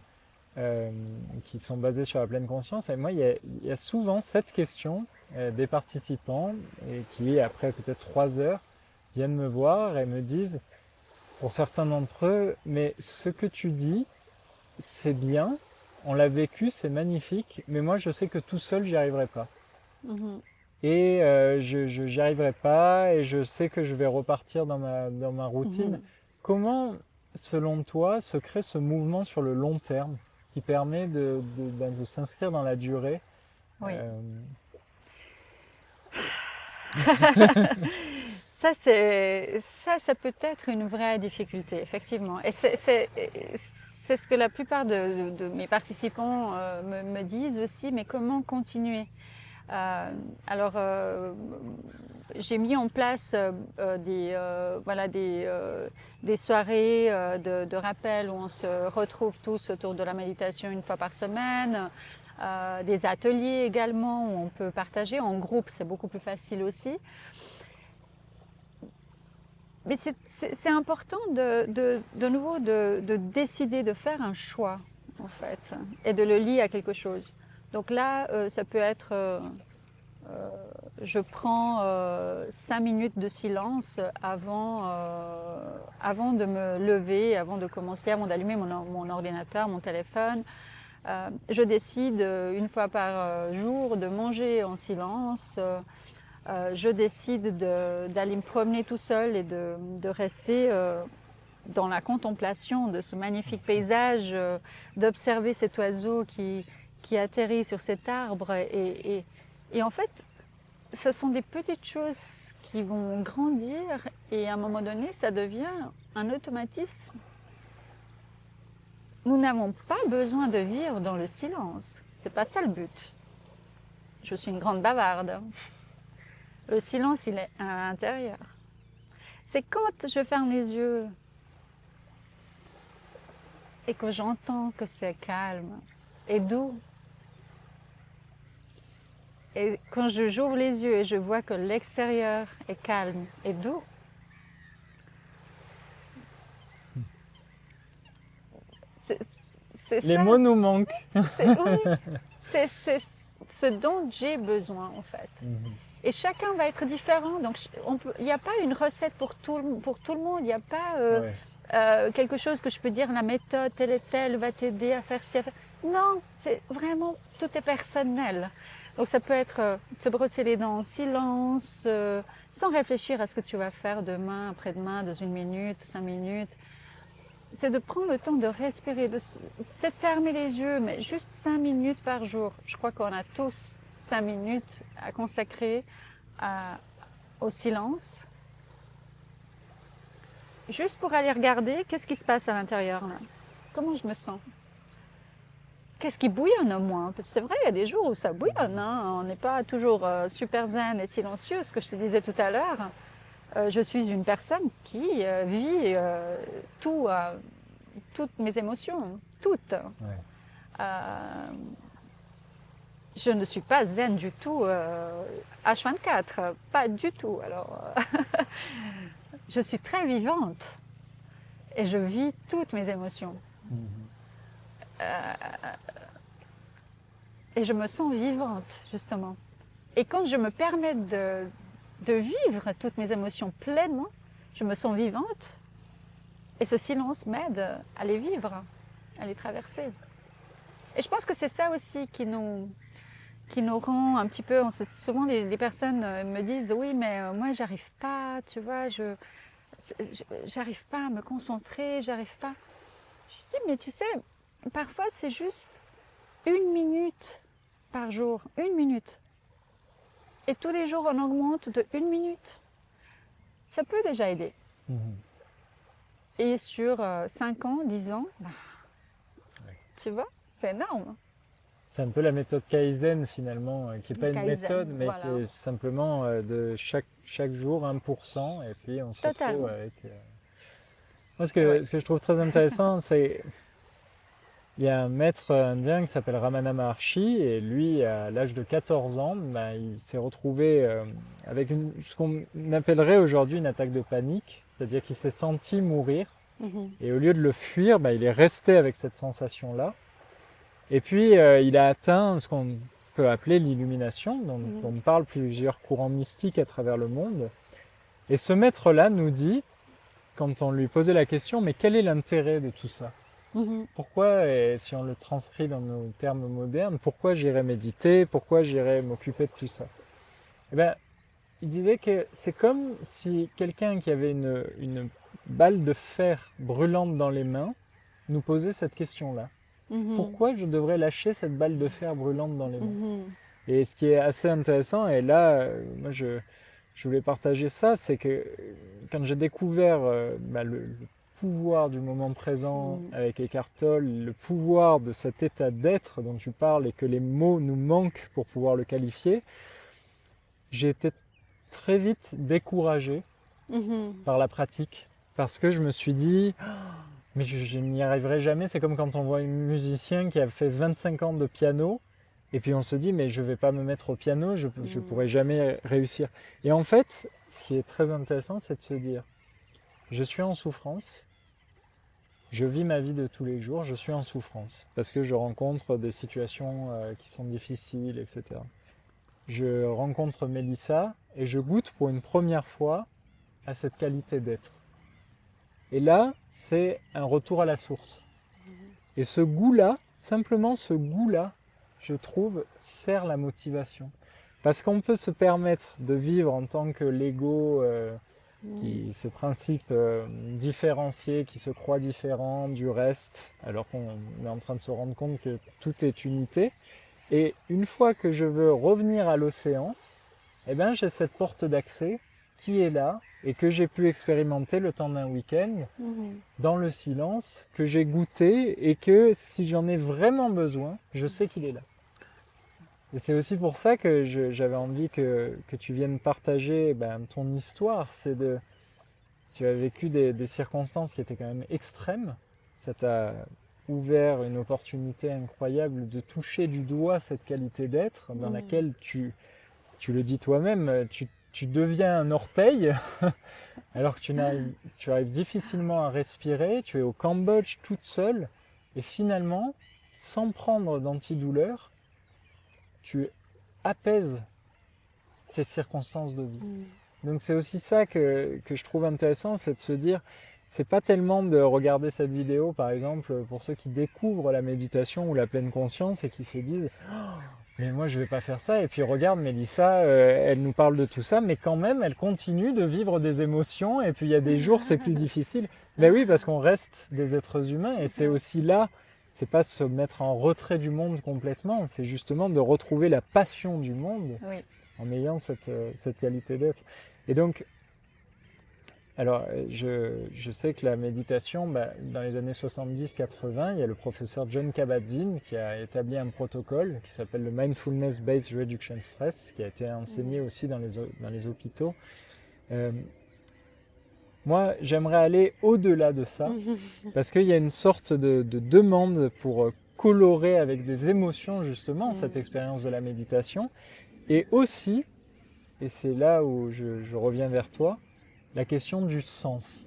qui sont basés sur la pleine conscience. Et moi, il y a souvent cette question des participants et qui, après peut-être 3 heures, viennent me voir et me disent, pour certains d'entre eux, mais ce que tu dis, c'est bien, on l'a vécu, c'est magnifique, mais moi, je sais que tout seul, j'y arriverai pas. Et j'y arriverai pas et je sais que je vais repartir dans ma routine. Comment, selon toi, se crée ce mouvement sur le long terme qui permet de s'inscrire dans la durée? Oui. Ça peut être une vraie difficulté, effectivement. Et c'est ce que la plupart de mes participants me disent aussi, mais comment continuer? Alors, j'ai mis en place des soirées de rappel où on se retrouve tous autour de la méditation une fois par semaine, des ateliers également où on peut partager en groupe, c'est beaucoup plus facile aussi. Mais c'est important de nouveau de décider de faire un choix en fait et de le lier à quelque chose. Donc là, ça peut être je prends 5 minutes de silence avant de me lever, avant de commencer, avant d'allumer mon ordinateur, mon téléphone. Je décide une fois par jour de manger en silence. Je décide d'aller me promener tout seul et de rester dans la contemplation de ce magnifique paysage, d'observer cet oiseau qui atterrit sur cet arbre. Et en fait, ce sont des petites choses qui vont grandir et à un moment donné, ça devient un automatisme. Nous n'avons pas besoin de vivre dans le silence. C'est pas ça le but. Je suis une grande bavarde. Le silence, il est à l'intérieur. C'est quand je ferme les yeux et que j'entends que c'est calme et doux. Et quand j'ouvre les yeux et je vois que l'extérieur est calme et doux, c'est Les ça. mots nous manquent. C'est ce dont j'ai besoin en fait. Et chacun va être différent. Donc il n'y a pas une recette pour tout le monde. Il n'y a pas quelque chose que je peux dire, la méthode telle et telle va t'aider à faire ci, à faire. Non, c'est vraiment, tout est personnel. Donc ça peut être se brosser les dents en silence, sans réfléchir à ce que tu vas faire demain, après-demain, dans 1 minute, 5 minutes. C'est de prendre le temps de respirer, de peut-être fermer les yeux, mais juste 5 minutes par jour. Je crois qu'on a tous 5 minutes à consacrer au silence. Juste pour aller regarder qu'est-ce qui se passe à l'intérieur là. Comment je me sens? Qu'est-ce qui bouillonne en moi? Parce que c'est vrai, il y a des jours où ça bouillonne. On n'est pas toujours super zen et silencieux, ce que je te disais tout à l'heure. Je suis une personne qui vit toutes mes émotions, toutes. Je ne suis pas zen du tout H24, pas du tout. Alors, je suis très vivante et je vis toutes mes émotions. Et je me sens vivante, justement. Et quand je me permets de vivre toutes mes émotions pleinement, je me sens vivante. Et ce silence m'aide à les vivre, à les traverser. Et je pense que c'est ça aussi qui nous rend un petit peu... Souvent, les personnes me disent « Oui, mais moi, j'arrive pas, tu vois, j'arrive pas à me concentrer, j'arrive pas... » Je dis « Mais tu sais, parfois, c'est juste 1 minute par jour, 1 minute. Et tous les jours, on augmente de 1 minute. ça peut déjà aider. Mhm. Et sur 5 ans, 10 ans, Ouais. tu vois, c'est énorme. C'est un peu la méthode Kaizen finalement, qui n'est Le pas une méthode, Kaizen, mais qui voilà. est simplement de chaque jour 1%, et puis on se retrouve Totalement. avec... Moi, Ouais. ce que je trouve très intéressant, c'est il y a un maître indien qui s'appelle Ramana Maharshi, et lui, à l'âge de 14 ans, bah, il s'est retrouvé avec ce qu'on appellerait aujourd'hui une attaque de panique, c'est-à-dire qu'il s'est senti mourir, Mhm. et au lieu de le fuir, bah, il est resté avec cette sensation-là. Et puis, il a atteint ce qu'on peut appeler l'illumination, dont parlent plusieurs courants mystiques à travers le monde. Et ce maître-là nous dit, quand on lui posait la question, mais quel est l'intérêt de tout ça? Mhm. Pourquoi, et si on le transcrit dans nos termes modernes, pourquoi j'irais méditer? Pourquoi j'irais m'occuper de tout ça? Eh ben, il disait que c'est comme si quelqu'un qui avait une balle de fer brûlante dans les mains nous posait cette question-là. Mhm. Pourquoi je devrais lâcher cette balle de fer brûlante dans les mains? Mhm. Et ce qui est assez intéressant, et là, moi je voulais partager ça, c'est que quand j'ai découvert le pouvoir du moment présent Mhm. avec Eckhart Tolle, le pouvoir de cet état d'être dont tu parles et que les mots nous manquent pour pouvoir le qualifier, j'ai été très vite découragé Mhm. par la pratique parce que je me suis dit, mais je n'y arriverai jamais. C'est comme quand on voit un musicien qui a fait 25 ans de piano et puis on se dit, mais je ne vais pas me mettre au piano, je ne Mhm. pourrai jamais réussir. Et en fait, ce qui est très intéressant, c'est de se dire, je suis en souffrance, je vis ma vie de tous les jours, je suis en souffrance parce que je rencontre des situations qui sont difficiles, etc. Je rencontre Mélissa et je goûte pour une première fois à cette qualité d'être. Et là, c'est un retour à la source. Et ce goût-là, simplement ce goût-là, je trouve, sert la motivation. Parce qu'on peut se permettre de vivre en tant que l'ego, ce principe différencié, qui se croit différent du reste, alors qu'on est en train de se rendre compte que tout est unité. Et une fois que je veux revenir à l'océan, eh ben, j'ai cette porte d'accès qui est là et que j'ai pu expérimenter le temps d'un week-end Mhm. dans le silence, que j'ai goûté et que si j'en ai vraiment besoin, je sais qu'il est là. Et c'est aussi pour ça que j'avais envie que tu viennes partager ton histoire. Tu as vécu des circonstances qui étaient quand même extrêmes. Ça t'a ouvert une opportunité incroyable de toucher du doigt cette qualité d'être dans Mhm. laquelle tu le dis toi-même, tu deviens un orteil alors que tu arrives difficilement à respirer, tu es au Cambodge toute seule et finalement, sans prendre d'antidouleur, tu apaises tes circonstances de vie. Mhm. Donc c'est aussi ça que je trouve intéressant, c'est de se dire, c'est pas tellement de regarder cette vidéo par exemple pour ceux qui découvrent la méditation ou la pleine conscience et qui se disent mais moi je vais pas faire ça, et puis regarde Mélissa, elle nous parle de tout ça, mais quand même elle continue de vivre des émotions, et puis il y a des jours c'est plus difficile. Ben oui, parce qu'on reste des êtres humains, et c'est aussi là, c'est pas se mettre en retrait du monde complètement, c'est justement de retrouver la passion du monde Oui. en ayant cette qualité d'être. Et donc, alors je sais que la méditation, dans les années 70-80, il y a le professeur John Kabat-Zinn qui a établi un protocole qui s'appelle le Mindfulness Based Reduction Stress, qui a été enseigné Mhm. aussi dans les hôpitaux. Euh, Moi, j'aimerais aller au-delà de ça, Mhm. parce qu'il y a une sorte de demande pour colorer avec des émotions justement cette Mhm. expérience de la méditation, et aussi, et c'est là où je reviens vers toi, la question du sens.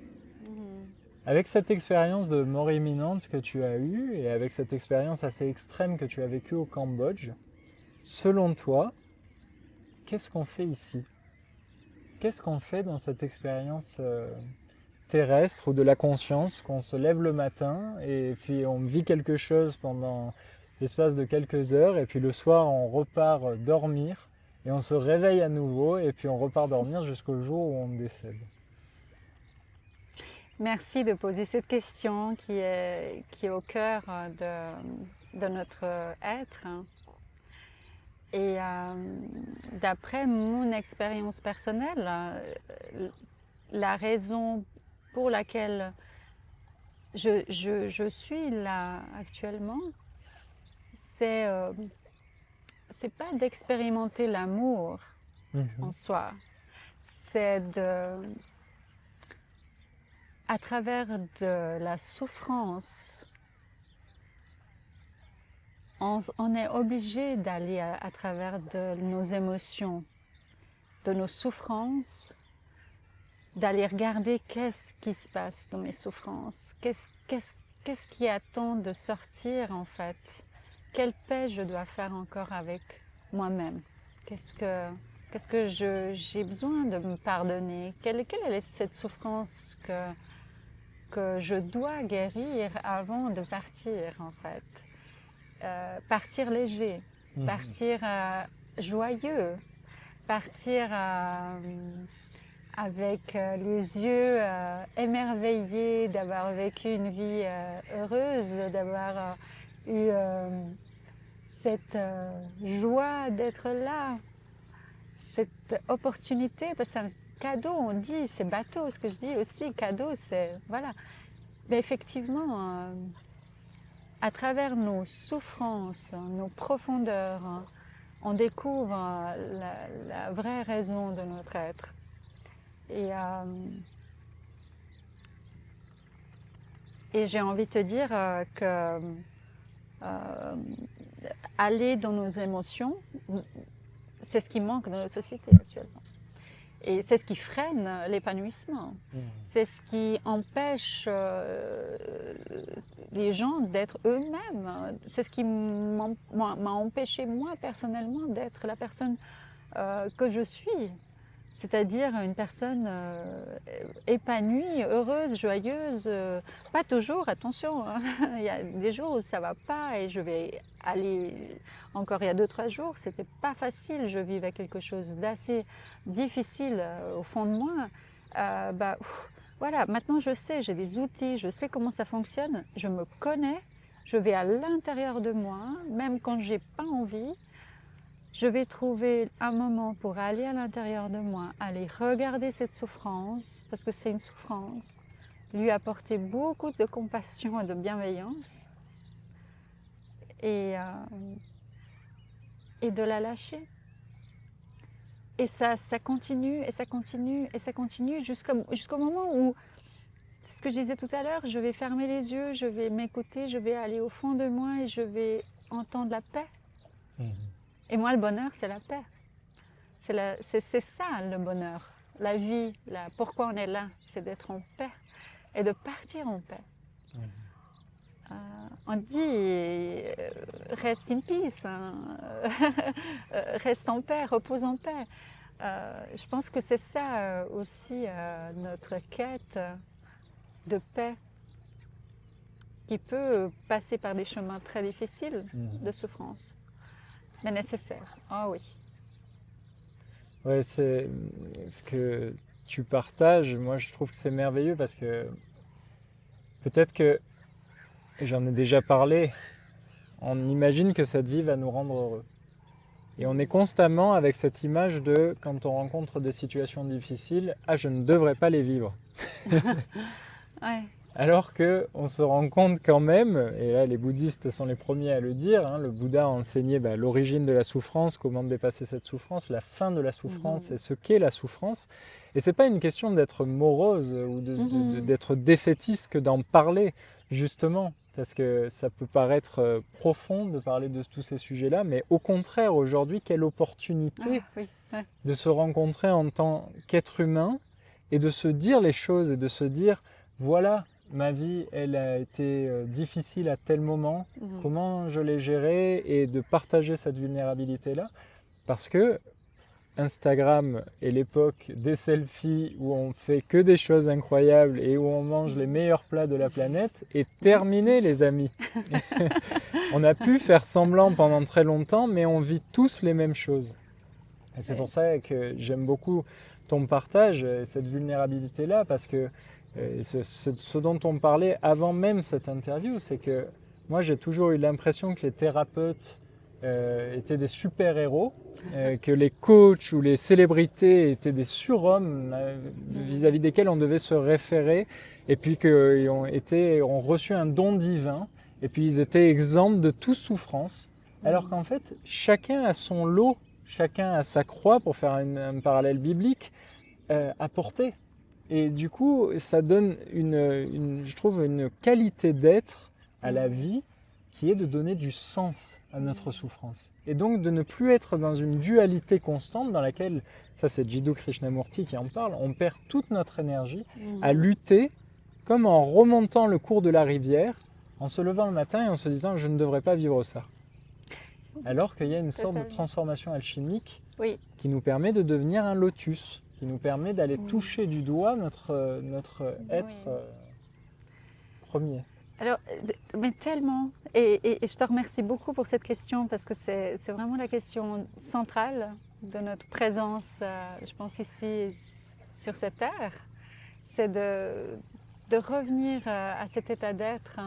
Mhm. Avec cette expérience de mort imminente que tu as eue et avec cette expérience assez extrême que tu as vécue au Cambodge, selon toi, qu'est-ce qu'on fait ici? Qu'est-ce qu'on fait dans cette expérience terrestre ou de la conscience, qu'on se lève le matin et puis on vit quelque chose pendant l'espace de quelques heures et puis le soir on repart dormir et on se réveille à nouveau et puis on repart dormir jusqu'au jour où on décède? Merci de poser cette question qui est au cœur de notre être. Et d'après mon expérience personnelle, la raison pour laquelle je suis là actuellement, c'est pas d'expérimenter l'amour en soi, c'est à travers de la souffrance, on est obligé d'aller à travers de nos émotions, de nos souffrances, d'aller regarder qu'est-ce qui se passe dans mes souffrances, qu'est-ce qui attend de sortir en fait, quelle paix je dois faire encore avec moi-même, qu'est-ce que j'ai besoin de me pardonner, quelle est cette souffrance que je dois guérir avant de partir en fait. Partir léger, partir joyeux, partir avec les yeux émerveillés d'avoir vécu une vie heureuse, d'avoir eu cette joie d'être là, cette opportunité, parce que c'est un cadeau, on dit, c'est bateau, ce que je dis aussi, cadeau, c'est, voilà. Mais effectivement, à travers nos souffrances, nos profondeurs, on découvre la vraie raison de notre être. Et j'ai envie de te dire que aller dans nos émotions, c'est ce qui manque dans la société actuellement. Et c'est ce qui freine l'épanouissement. C'est ce qui empêche les gens d'être eux-mêmes. C'est ce qui m'a empêché, moi, personnellement, d'être la personne que je suis. C'est-à-dire une personne épanouie, heureuse, joyeuse. Pas toujours, attention. Hein. Il y a des jours où ça ne va pas et je vais aller... Encore il y a 2-3 jours, c'était pas facile. Je vivais quelque chose d'assez difficile au fond de moi. Voilà, maintenant je sais, j'ai des outils, je sais comment ça fonctionne. Je me connais, je vais à l'intérieur de moi, même quand j'ai pas envie. Je vais trouver un moment pour aller à l'intérieur de moi, aller regarder cette souffrance, parce que c'est une souffrance, lui apporter beaucoup de compassion et de bienveillance, et de la lâcher. Et ça continue, et ça continue, et ça continue jusqu'au moment où, c'est ce que je disais tout à l'heure, je vais fermer les yeux, je vais m'écouter, je vais aller au fond de moi et je vais entendre la paix. Et moi, le bonheur, c'est la paix. C'est ça le bonheur. La vie, pourquoi on est là, c'est d'être en paix et de partir en paix. On dit reste in peace, hein. Reste en paix, repose en paix. Je pense que c'est ça aussi notre quête de paix qui peut passer par des chemins très difficiles de souffrance. Mais nécessaire. Ah oui. Ouais, c'est ce que tu partages. Moi, je trouve que c'est merveilleux parce que peut-être que, et j'en ai déjà parlé, on imagine que cette vie va nous rendre heureux. Et on est constamment avec cette image de, quand on rencontre des situations difficiles, « Ah, je ne devrais pas les vivre. » Ouais. Alors qu'on se rend compte quand même, et là les bouddhistes sont les premiers à le dire, hein, le Bouddha a enseigné l'origine de la souffrance, comment dépasser cette souffrance, la fin de la souffrance et ce qu'est la souffrance. Et c'est pas une question d'être morose ou d'être défaitiste que d'en parler, justement, parce que ça peut paraître profond de parler de tous ces sujets-là, mais au contraire aujourd'hui, quelle opportunité de se rencontrer en tant qu'être humain et de se dire les choses et de se dire, voilà, ma vie, elle a été difficile à tel moment, comment je l'ai gérée et de partager cette vulnérabilité-là. Parce que Instagram est l'époque des selfies où on fait que des choses incroyables et où on mange les meilleurs plats de la planète est terminé, les amis. On a pu faire semblant pendant très longtemps, mais on vit tous les mêmes choses. Et c'est pour ça que j'aime beaucoup ton partage, cette vulnérabilité-là, parce que ce dont on parlait avant même cette interview, c'est que moi j'ai toujours eu l'impression que les thérapeutes étaient des super-héros, que les coachs ou les célébrités étaient des surhommes vis-à-vis desquels on devait se référer, et puis qu'ils ont reçu un don divin, et puis ils étaient exempts de toute souffrance. Alors qu'en fait, chacun a son lot, chacun a sa croix, pour faire un parallèle biblique, à porter. Et du coup, ça donne je trouve, une qualité d'être à la vie qui est de donner du sens à notre souffrance. Et donc de ne plus être dans une dualité constante dans laquelle, ça c'est Jiddu Krishnamurti qui en parle, on perd toute notre énergie à lutter comme en remontant le cours de la rivière, en se levant le matin et en se disant « je ne devrais pas vivre ça ». Alors qu'il y a une sorte de transformation alchimique qui nous permet de devenir un lotus, qui nous permet d'aller toucher du doigt notre être premier. Alors, mais tellement, et je te remercie beaucoup pour cette question parce que c'est vraiment la question centrale de notre présence, je pense ici sur cette terre, c'est de revenir à cet état d'être,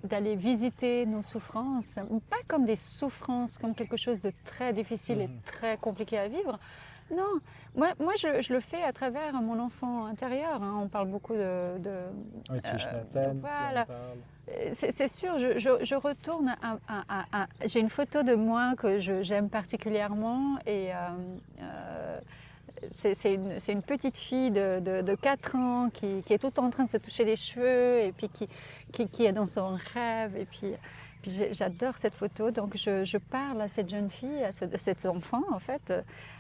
d'aller visiter nos souffrances, pas comme des souffrances, comme quelque chose de très difficile et très compliqué à vivre. Non, moi je le fais à travers mon enfant intérieur. Hein. On parle beaucoup Oui, Krishnatan, voilà. C'est sûr, je retourne j'ai une photo de moi que j'aime particulièrement et c'est une petite fille de 4 ans qui est tout en train de se toucher les cheveux et puis qui est dans son rêve. Et puis j'adore cette photo, donc je parle à cette jeune fille, à cet enfant en fait,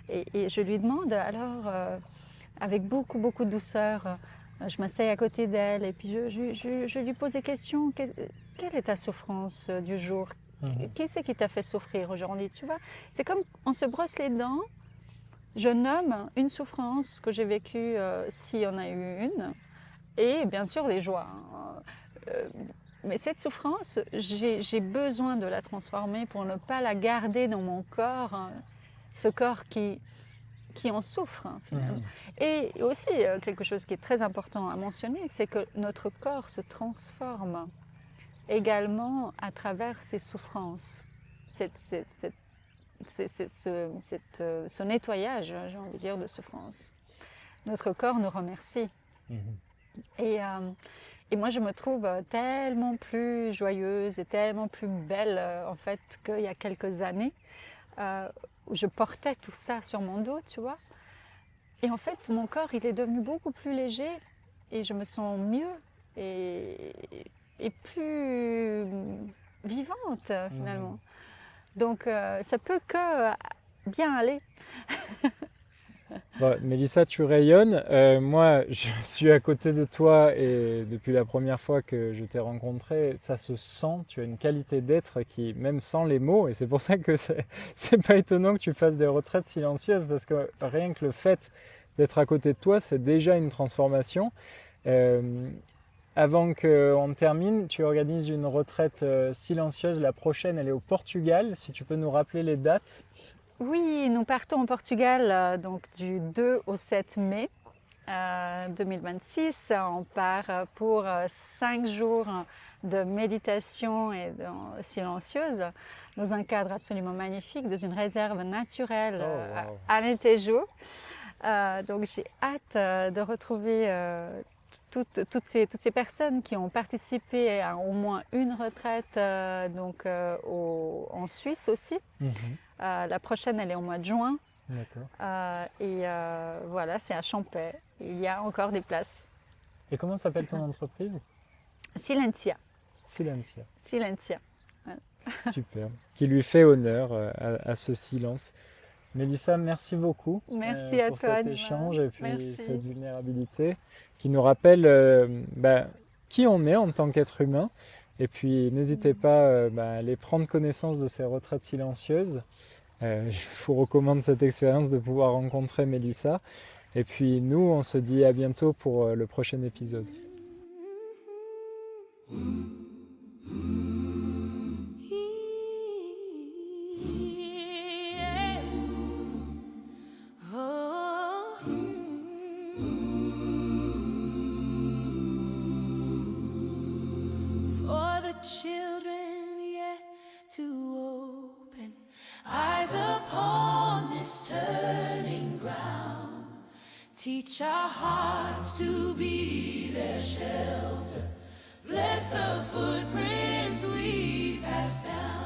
et je lui demande alors, avec beaucoup de douceur, je m'asseye à côté d'elle et puis je lui pose des questions. Quelle est ta souffrance du jour? Qui c'est qui t'a fait souffrir aujourd'hui? Tu vois, c'est comme on se brosse les dents. Je nomme une souffrance que j'ai vécue, s'il y en a eu une, et bien sûr des joies. Mais cette souffrance, j'ai besoin de la transformer pour ne pas la garder dans mon corps, hein, ce corps qui en souffre, hein, finalement. Et aussi, quelque chose qui est très important à mentionner, c'est que notre corps se transforme également à travers ces souffrances. Ce nettoyage, j'ai envie de dire, de souffrance. Notre corps nous remercie. Et moi, je me trouve tellement plus joyeuse et tellement plus belle, en fait, qu'il y a quelques années, où je portais tout ça sur mon dos, tu vois. Et en fait, mon corps, il est devenu beaucoup plus léger et je me sens mieux et plus vivante, finalement. Donc, ça peut que bien aller. Bon, Mélissa, tu rayonnes. Moi, je suis à côté de toi et depuis la première fois que je t'ai rencontré, ça se sent. Tu as une qualité d'être qui, même sans les mots, et c'est pour ça que c'est pas étonnant que tu fasses des retraites silencieuses, parce que rien que le fait d'être à côté de toi, c'est déjà une transformation. Avant qu'on termine, tu organises une retraite silencieuse. La prochaine, elle est au Portugal. Si tu peux nous rappeler les dates. Oui, nous partons au Portugal donc du 2 au 7 mai 2026. On part pour 5 jours de méditation et silencieuse dans un cadre absolument magnifique, dans une réserve naturelle à Alentejo. Donc j'ai hâte de retrouver toutes ces personnes qui ont participé à au moins une retraite en Suisse aussi. La prochaine, elle est au mois de juin. Voilà, c'est à Champais. Il y a encore des places. Et comment s'appelle ton entreprise? Silentia. Silentia. Voilà. Super. Qui lui fait honneur à ce silence. Mélissa, merci beaucoup pour cet échange et puis cette vulnérabilité qui nous rappelle qui on est en tant qu'être humain. Et puis n'hésitez pas à aller prendre connaissance de ces retraites silencieuses. Je vous recommande cette expérience de pouvoir rencontrer Mélissa. Et puis nous, on se dit à bientôt pour le prochain épisode. Children yet to rise upon this turning ground. Teach our hearts to be their shelter. Bless the footprints we pass down.